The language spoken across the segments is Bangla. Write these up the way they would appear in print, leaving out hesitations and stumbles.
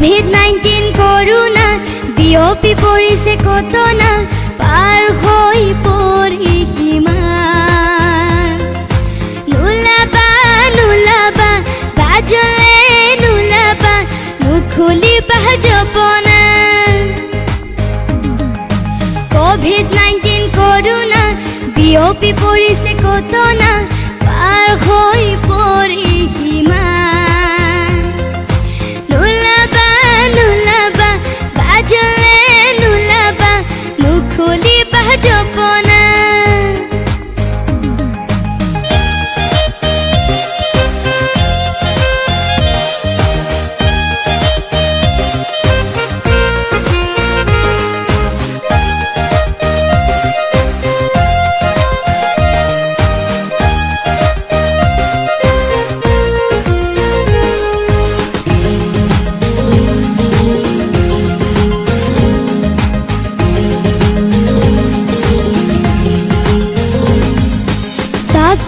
কোভিড-19 করোনা বিয়পি পৰিছে কত না পাৰ হৈ পৰিসীমা। নোলাবা নোলাবা বাজলে নোলাবা নুখুলিবা জপনা। কোভিড-19 করোনা বিয়পি পৰিছে কত না পাৰ হৈ পৰিসীমা। নোলাবা নোলাবা বাজলে নোলাবা নুখুলিবা জপনা।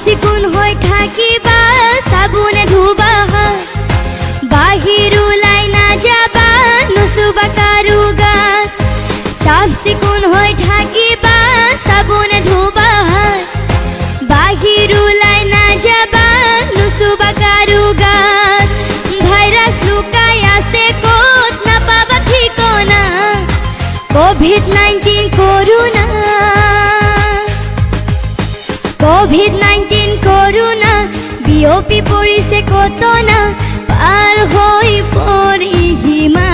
চিকুণ হৈ থাকিবা চাবোনে ধুবা বাহিৰ ওলাই নাযাবা নুচুবা কাৰো গাত। চাফ চিকুণ হৈ থাকিবা চাবোনে ধুবা বাহিৰ ওলাই নাযাবা নুচুবা কাৰো গাত। ভাইৰাছ লুকাই আছে ক'ত নাপাবা ঠিকনা। কোভিড-19 করোনা কোভিড-19 করোনা বিয়পি পৰিছে কত না পাৰ হৈ পৰিসীমা।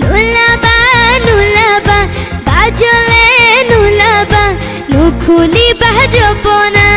নোলাবা নোলাবা বাজলে নোলাবা নুখুলিবা জপনা।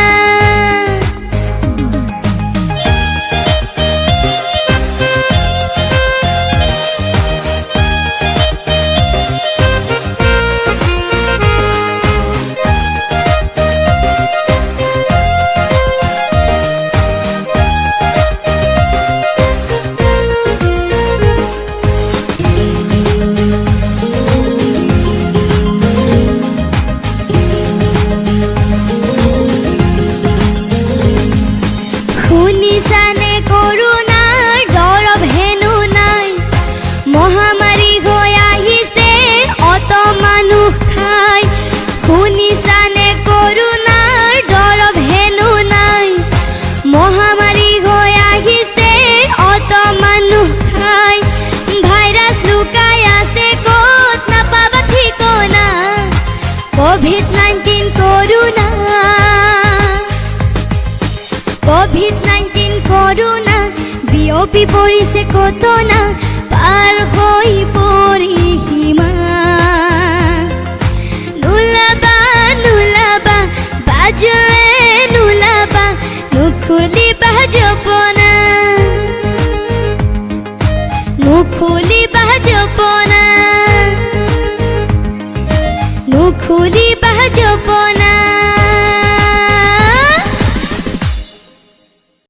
শুনিছানে করোনাৰ দৰৱ হেনো নাই। মহামাৰী হৈ আহিছে অত মানুহ খাই। শুনিছানে করোনাৰ দৰৱ হেনো নাই। মহামাৰী হৈ আহিছে অত মানুহ খাই। ভাইৰাছ লুকাই আছে ক'ত নাপাবা ঠিকনা। কোভিড-19 করোনা কোভিড-19 করোনা বিয়পি পৰিছে কত না পাৰ হৈ পৰিসীমা। নোলাবা নোলাবা বাজলে নোলাবা নুখুলিবা জপনা। নুখুলিবা জপনা নুখুলি